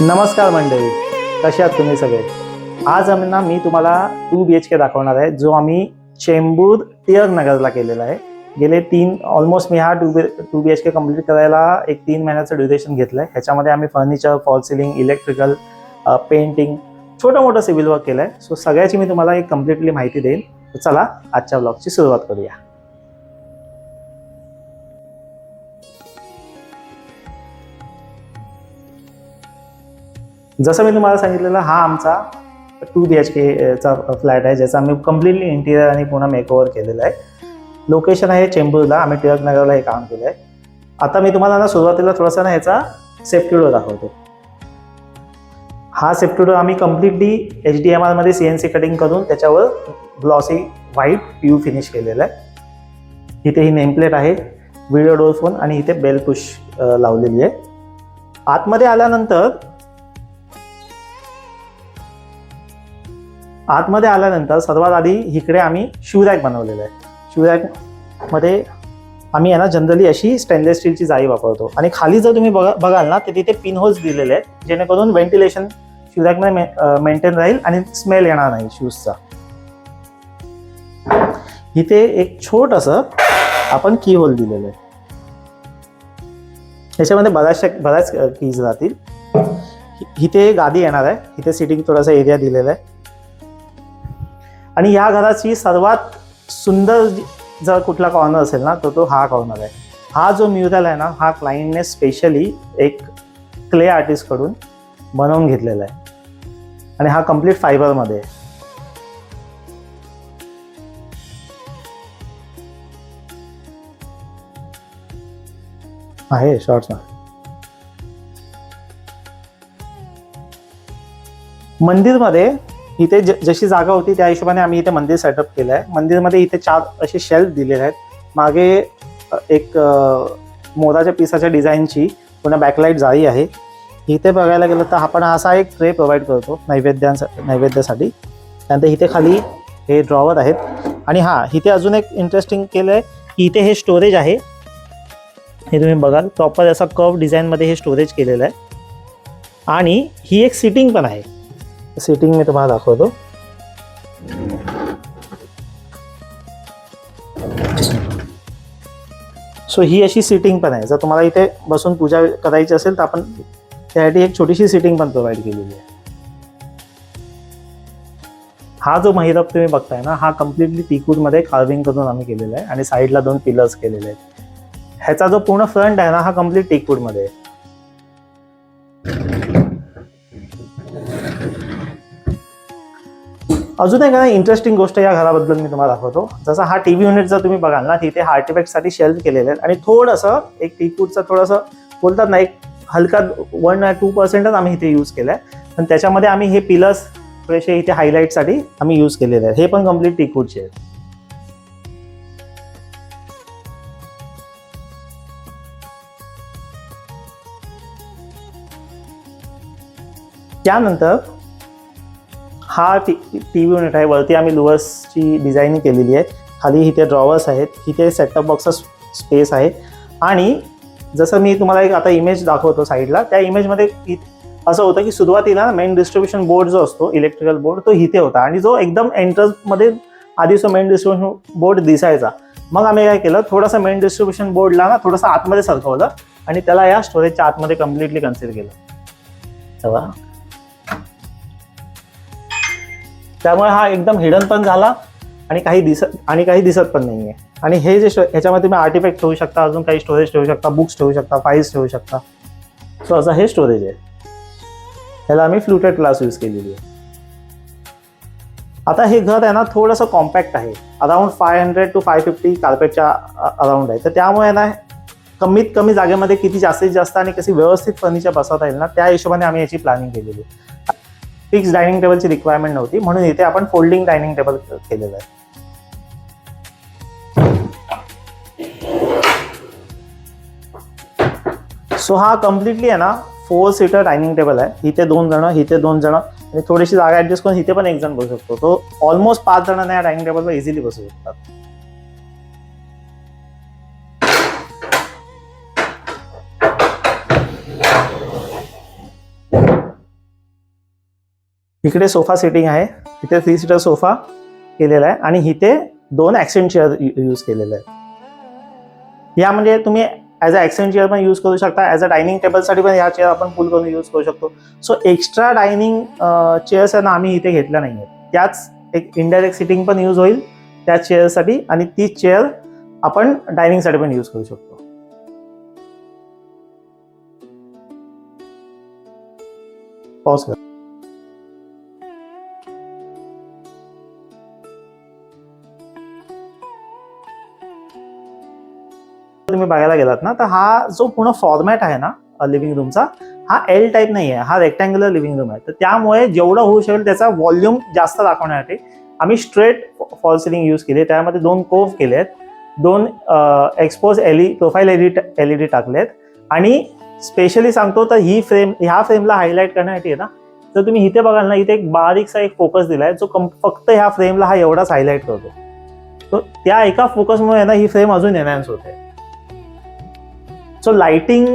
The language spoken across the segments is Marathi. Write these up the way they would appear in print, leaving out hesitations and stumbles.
नमस्कार मंडळी, कसे आहात तुम्ही सगळे? आज मी तुम्हाला 2 BHK दाखवणार आहे, जो आम्ही चेंबूर टिळक नगरला केलेला आहे. गेले 3 ऑलमोस्ट मी हा 2 BHK कंप्लीट करायला एक 3 महिन्याचं ड्युरेशन घेतलं आहे. ह्याच्यामध्ये आम्ही furniture, fall ceiling, electrical, painting, छोटं मोठं सिव्हिल वर्क केलं आहे. सो सगळ्याची मी तुम्हाला एक कम्प्लिटली माहिती देईन. तर चला आजच्या ब्लॉगची सुरुवात करूया. जसं मी तुम्हाला सांगितलेलं, हा आमचा 2 BHK चा फ्लॅट आहे, ज्याचा आम्ही कम्प्लिटली इंटिरियर आणि पूर्ण मेकओव्हर केलेला आहे. लोकेशन आहे चेंबूरला. आम्ही टिळक नगरला हे काम केलं आहे. आता मी तुम्हाला सुरुवातीला थोडासा ह्याचा सेफ्टी डोर दाखवतो. हा सेफ्टी डोर आम्ही कम्प्लिटली HDMR मध्ये CNC कटिंग करून त्याच्यावर ग्लॉसी व्हाईट PU फिनिश केलेलं आहे. इथे ही नेमप्लेट आहे, व्हिडिओ डोर फोन, आणि इथे बेल पुश लावलेली आहे. आतमध्ये आल्यानंतर सर्वात आधी इकडे आम्ही शूरॅक बनवलेलं आहे. शूरॅकमध्ये आम्ही जनरली अशी स्टेनलेस स्टीलची जाळी वापरतो, आणि खाली जर तुम्ही बघाल ना, तर तिथे पिन होल्स दिलेले आहेत, जेणेकरून व्हेंटिलेशन शूरॅकमध्ये मेंटेन राहील आणि स्मेल येणार नाही शूजचा. इथे एक छोटंसं आपण की होल दिलेलं आहे. याच्यामध्ये बऱ्याच कीज राहतील. इथे गादी येणार आहे, इथे सिटिंग थोडासा एरिया दिलेला आहे. आणि या घराची सर्वात सुंदर जर कुठला कॉर्नर असेल ना, तर तो हा कॉर्नर आहे. हा जो म्युरल आहे ना, हा क्लायंटने स्पेशली एक क्ले आर्टिस्टकडून बनवून घेतलेला आहे, आणि हा कम्प्लीट फायबरमध्ये आहे. शॉर्ट्स मंदिरमध्ये इथे जशी जागा होती त्या हिशोबाने आम्ही इथे मंदिर सेटअप केलं आहे. मंदिरमध्ये इथे 4 असे शेल्फ दिलेले आहेत. मागे एक मोराच्या पिसाच्या डिझाईनची पुन्हा बॅकलाईट जाळी आहे. इथे बघायला गेलं तर आपण असा एक ट्रे प्रोव्हाइड करतो नैवेद्यासाठी. त्यानंतर इथे खाली हे ड्रॉवर आहेत. आणि इथे अजून एक इंटरेस्टिंग केलं आहे की इथे हे स्टोरेज आहे. हे तुम्ही बघाल, प्रॉपर असा कर्व डिझाईनमध्ये हे स्टोरेज केलेलं आहे. आणि ही एक सिटिंग पण आहे. सिटिंग मी तुम्हाला दाखवतो. सो ही अशी सिटिंग पण आहे. जर तुम्हाला इथे बसून पूजा करायची असेल तर आपण त्यासाठी एक छोटीशी सिटिंग पण प्रोव्हाइड केलेली आहे. हा जो महिरप तुम्ही बघताय ना, हा कम्प्लिटली टीकवूडमध्ये कार्विंग करून आम्ही केलेला आहे, आणि साईडला 2 पिलर्स केलेले आहेत. ह्याचा जो पूर्ण फ्रंट आहे ना, हा कम्प्लीट टीकवूडमध्ये आहे. अजून एक इंटरेस्टिंग गोष्ट या घराबद्दल मी तुम्हाला दाखवतो. जसा हा टीव्ही युनिट जर तुम्ही बघाल ना, तिथे आर्टिफॅक्टसाठी शेल्फ केलेले आहेत, आणि थोडंसं एक टीकवूडचं थोडंसं बोलतात ना, एक हलका 1-2% आम्ही इथे यूज केलं आहे. पण त्याच्यामध्ये आम्ही हे पिलर्स थोडेसे इथे हायलाईटसाठी आम्ही यूज केलेले आहेत. हे पण कम्प्लीट टीकवूडचे आहेत. त्यानंतर हा टीव्ही युनिट आहे. वरती आम्ही लुवर्सची डिझाईन केलेली आहे. खाली इथे ड्रॉवर्स आहेत. इथे सेटअप बॉक्सचा स्पेस आहे. आणि जसं मी तुम्हाला एक आता इमेज दाखवतो साईडला, त्या इमेजमध्ये असं होतं की सुरुवातीला मेन डिस्ट्रीब्युशन बोर्ड जो असतो, इलेक्ट्रिकल बोर्ड, तो इथे होता, आणि जो एकदम एंट्रन्समध्ये आधी मेन डिस्ट्रीब्युशन बोर्ड दिसायचा. मग आम्ही काय केलं, थोडासा मेन डिस्ट्रीब्युशन बोर्डला ना थोडंसं आतमध्ये सरकवलं, आणि त्याला या स्टोरेजच्या आतमध्ये कम्प्लिटली कन्सिडर केलं. तेव्हा त्यामुळे हा एकदम हिडन पण झाला, आणि काही दिसत पण नाहीये. आणि हे जे ह्याच्यामध्ये तुम्ही आर्टिफॅक्ट ठेवू शकता, अजून काही स्टोरेज ठेवू शकता, बुक्स ठेवू शकता, फाईल्स ठेवू शकता. सो असं हे स्टोरेज आहे. ह्याला आम्ही फ्लुटेड ग्लास यूज केलेली आहे. आता हे घर आहे ना, थोडंसं कॉम्पॅक्ट आहे. अराउंड 500 to 550 कार्पेटच्या अराउंड आहे. तर त्यामुळे ना, कमीत कमी जागेमध्ये किती जास्तीत जास्त आणि कशी व्यवस्थित फर्निचर बसवता येईल ना, त्या हिशोबाने आम्ही याची प्लॅनिंग केलेली आहे. फिक्स डायनिंग टेबलची रिक्वायरमेंट नव्हती, म्हणून इथे आपण फोल्डिंग डायनिंग टेबल केलेलं आहे. सो हा कम्प्लिटली आहे ना 4 सीटर डायनिंग टेबल आहे. इथे 2 जण, इथे 2 जण, आणि थोडीशी जागा ऍडजस्ट करून इथे पण 1 जण बसू शकतो. तो ऑलमोस्ट 5 जणांना या डायनिंग टेबलवर इझिली बसू शकतात. इकडे सोफा सेटिंग आहे, इथे 3 सीटर सोफा केलेला आहे आणि इथे 2 ॲक्सेंट चेअर यूज केलेले आहेत. या म्हणजे तुम्ही ॲज अ ॲक्सेंट चेअर पण यूज करू शकता, ॲज अ डायनिंग टेबलसाठी पण या चेअर आपण पुल करून यूज करू शकतो. सो एक्स्ट्रा डायनिंग चेअर्स आहे ना आम्ही इथे घेतल्या नाही आहेत. त्याच एक इनडायरेक्ट सिटिंग पण यूज होईल त्या चेअरसाठी आणि तीच चेअर आपण डायनिंगसाठी पण यूज करू शकतो. पॉज कर. तुम्ही बघायला गेलात ना तर हा जो पूर्ण फॉर्मॅट आहे ना लिव्हिंग रूमचा, हा एल टाईप नाही आहे, हा रेक्टँग्युलर लिव्हिंग रूम आहे. तर त्यामुळे जेवढं होऊ शकेल त्याचा व्हॉल्यूम जास्त दाखवण्यासाठी आम्ही स्ट्रेट फॉल सिलिंग यूज केली. त्यामध्ये 2 कोव्ह केले आहेत, 2 एक्सपोज प्रोफाईल एलईडी टाकलेत आणि स्पेशली सांगतो तर ह्या फ्रेमला हायलाईट करण्यासाठी आहे ना, जर तुम्ही इथे बघाल ना, इथे एक बारीकसा एक फोकस दिलाय जो फक्त ह्या फ्रेमला हा एवढाच हायलाईट करतो. तो त्या एका फोकसमुळे ना ही फ्रेम अजून एनहान्स होते. सो लाइटिंग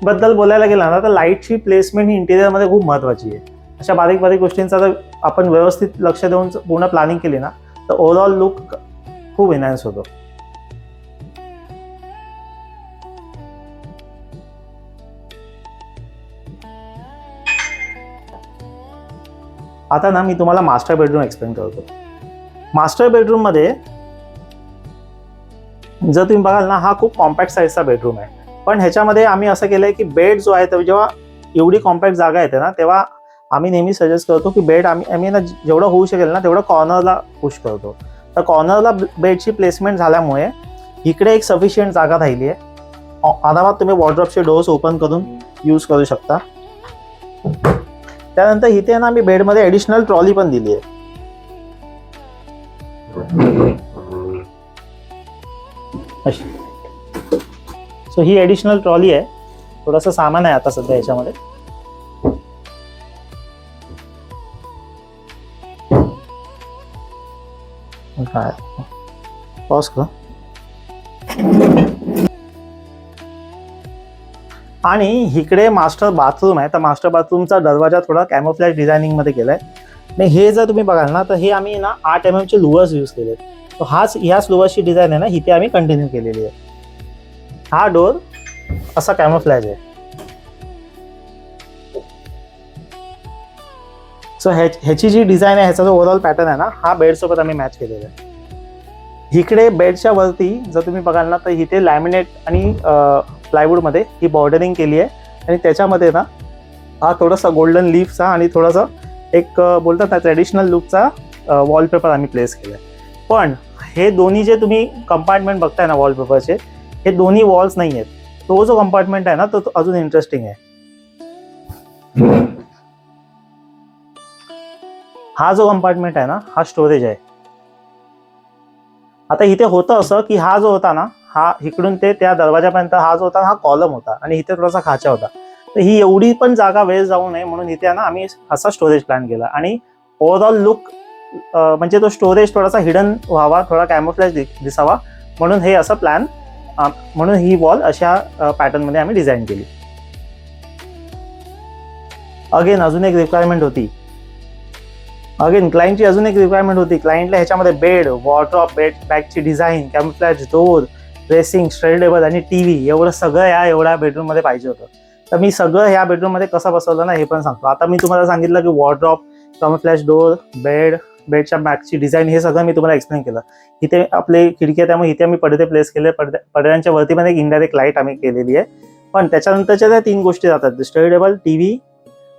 बद्दल बोलायला गेला ना तर लाईटची प्लेसमेंट ही इंटिरियरमध्ये खूप महत्त्वाची आहे. अशा बारीक बारीक गोष्टींचा जर आपण व्यवस्थित लक्ष देऊन पूर्ण प्लॅनिंग केली ना तर ओव्हरऑल लुक खूप एनहान्स होतो. आता ना मी तुम्हाला मास्टर बेडरूम एक्सप्लेन करतो. मास्टर बेडरूम मध्ये जर तुम्ही बघाल ना, हा खूप कॉम्पॅक्ट साईजचा बेडरूम आहे. पण ह्याच्यामध्ये आम्ही असं केलंय की बेड जो आहे तर जेव्हा एवढी कॉम्पॅक्ट जागा येते ना तेव्हा आम्ही नेहमी सजेस्ट करतो की बेड आम्ही ना जेवढं होऊ शकेल ना तेवढं कॉर्नरला पुश करतो. तर कॉर्नरला बेडची प्लेसमेंट झाल्यामुळे इकडे एक सफिशियंट जागा राहिली आहे. आरामात तुम्ही वॉर्डरोबचे डोअर्स ओपन करून यूज करू शकता. त्यानंतर इथे ना आम्ही बेडमध्ये ॲडिशनल ट्रॉली पण दिली आहे. अशी सो ही ॲडिशनल ट्रॉली आहे. थोडंसं सामान आहे आता सध्या याच्यामध्ये. काय पॉज कर. आणि इकडे मास्टर बाथरूम आहे. तर मास्टर बाथरूमचा दरवाजा थोडा कॅमोफ्लॅज डिझायनिंग मध्ये केलाय. आणि हे जर तुम्ही बघाल ना तर हे आम्ही ना 8 mm चे लुवर्स यूज केले. तर ह्याच लुवर्सची डिझाईन आहे ना इथे आम्ही कंटिन्यू केलेली आहे. हा डोर असा कॅमोफ्लॅज आहे. सो ह्याची जी डिझाईन आहे, ह्याचा जो ओव्हरऑल पॅटर्न आहे ना, हा बेडसोबत आम्ही मॅच केलेला आहे. इकडे बेडच्या वरती जर तुम्ही बघाल ना तर इथे लॅमिनेट आणि प्लायवूडमध्ये ही बॉर्डरिंग केली आहे. आणि त्याच्यामध्ये ना हा थोडासा गोल्डन लीफचा आणि थोडासा एक बोलतात ना ट्रेडिशनल लुकचा वॉलपेपर आम्ही प्लेस केला आहे. पण हे दोन्ही जे तुम्ही कंपार्टमेंट बघताय ना वॉलपेपरचे, हे दोन्ही वॉल्स नाही आहेत. तो जो कंपार्टमेंट आहे ना तो अजून इंटरेस्टिंग आहे. हा जो कंपार्टमेंट आहे ना हा स्टोरेज आहे. आता इथे होतं असं की हा जो होता ना, हा इकडून ते त्या दरवाजापर्यंत हा जो होता हा कॉलम होता आणि इथे थोडासा खाचा होता. तर ही एवढी पण जागा वेस्ट जाऊ नये म्हणून इथे ना आम्ही असा स्टोरेज प्लॅन केला. आणि ओव्हरऑल लुक म्हणजे तो स्टोरेज थोडासा हिडन व्हावा, थोडा कॅमोफ्लॅज दिसावा म्हणून हे असं प्लॅन, म्हणून ही वॉल अशा पॅटर्नमध्ये आम्ही डिझाईन केली. अगेन अजून एक रिक्वायरमेंट होती. क्लायंटची अजून एक रिक्वायरमेंट होती. क्लायंटला ह्याच्यामध्ये बेड, वॉर्डरोब, बेड बॅगची design, camouflage door, dressing, study table आणि टीव्ही एवढं सगळं एवढ्या बेडरूममध्ये पाहिजे होतं. तर मी सगळं ह्या बेडरूममध्ये कसं बसवलं ना हे पण सांगतो. आता मी तुम्हाला सांगितलं की वॉर्डरोब, कॅमोफ्लॅज डोर, बेडच्या बॅगची डिझाईन हे सगळं मी तुम्हाला एक्सप्लेन केलं. इथे आपले खिडकी आहे त्यामुळे इथे आम्ही पडदे प्लेस केले. पडद्यांच्या वरती पण एक इनडायरेक्ट लाईट आम्ही केलेली आहे. पण त्याच्यानंतरच्या त्या 3 गोष्टी जातात, स्टडी टेबल, टीव्ही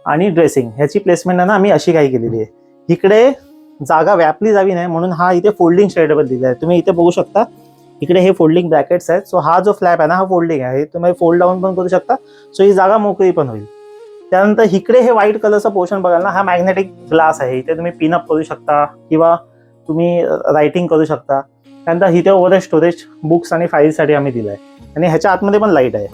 आणि ड्रेसिंग. ह्याची प्लेसमेंट आहे ना आम्ही अशी काही केलेली आहे. इकडे जागा व्यापली जावी नाही म्हणून हा इथे फोल्डिंग स्टडी टेबल दिला आहे. तुम्ही इथे बघू शकता इकडे हे फोल्डिंग ब्रॅकेट्स आहेत. सो हा जो फ्लॅप आहे ना हा फोल्डिंग आहे. तुम्ही फोल्ड डाऊन पण करू शकता. सो ही जागा मोकळी पण होईल. त्यानंतर इकडे हे व्हाईट कलरचा पोर्शन बघाल ना, हा मॅग्नेटिक ग्लास आहे. इथे तुम्ही पिनअप करू शकता किंवा तुम्ही रायटिंग करू शकता. त्यानंतर इथे ओव्हर स्टोरेज बुक्स आणि फाईलसाठी आम्ही दिलं आहे. आणि ह्याच्या आतमध्ये पण लाईट आहे.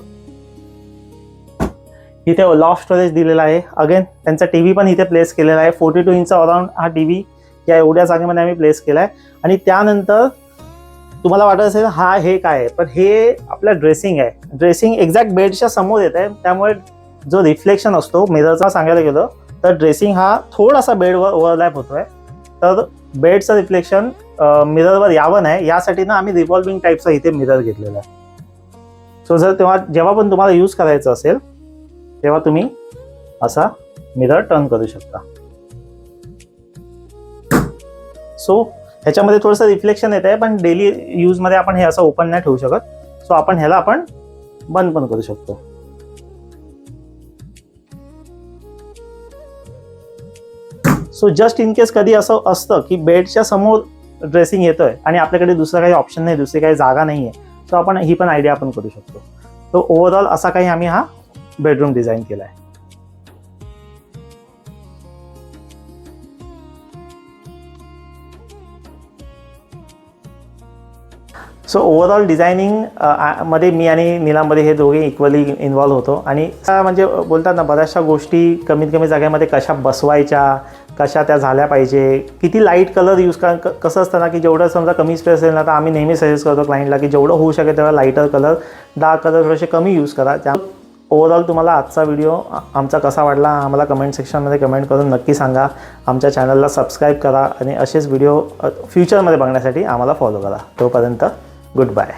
इथे लॉफ्ट स्टोरेज दिलेला आहे. अगेन त्यांचा टीव्ही पण इथे प्लेस केलेला आहे. 42 इंच अराउंड हा टीव्ही या एवढ्या जागेमध्ये आम्ही प्लेस केला आहे. आणि त्यानंतर तुम्हाला वाटत असेल हे काय आहे, पण हे आपलं ड्रेसिंग आहे. ड्रेसिंग एक्झॅक्ट बेडच्या समोर येत आहे. त्यामुळे जो रिफ्लेक्शन असतो मिररचा सांगायला गेलं तर ड्रेसिंग हा थोडासा बेडवर ओव्हरलॅप होतोय, तर बेडचं रिफ्लेक्शन मिररवर यावं नाही यासाठी ना आम्ही रिव्हॉल्विंग टाईपचा इथे मिरर घेतलेला आहे. सो जेव्हा पण तुम्हाला यूज करायचं असेल तेव्हा तुम्ही असा मिरर टर्न करू शकता. सो ह्याच्यामध्ये थोडंसं रिफ्लेक्शन येत आहे, पण डेली यूजमध्ये आपण हे असं ओपन नाही ठेवू शकत. सो आपण ह्याला बंद पण करू शकतो. सो जस्ट इन केस कधी असं असतं की बेडच्या समोर ड्रेसिंग येतोय आणि आपल्याकडे दुसरं काही ऑप्शन नाही, दुसरी काही जागा नाही आहे, सो आपण ही पण आयडिया आपण करू शकतो. तो ओव्हरऑल असा काही आम्ही हा बेडरूम डिझाईन केला आहे. सो ओव्हरऑल डिझायनिंग मध्ये मी आणि नीलामध्ये हे दोघे इक्वली इन्व्हॉल्व होतो. आणि म्हणजे बोलतात ना, बऱ्याचशा गोष्टी कमीत कमी जागेमध्ये कशा बसवायच्या, कशा त्या झाल्या पाहिजे, किती लाईट कलर यूज कसं असतं ना की जेवढं समजा कमी स्पेस असेल ना, तर आम्ही नेहमी सजेस्ट करतो क्लायंटला की जेवढं होऊ शकेल तेवढा लाईटर कलर, डार्क कलर थोडेसे कमी यूज करा. त्या ओव्हरऑल तुम्हाला आजचा व्हिडिओ आमचा कसा वाटला आम्हाला कमेंट सेक्शनमध्ये कमेंट करून नक्की सांगा. आमच्या चॅनलला सबस्क्राईब करा आणि असेच व्हिडिओ फ्युचरमध्ये बघण्यासाठी आम्हाला फॉलो करा. तोपर्यंत गुड बाय.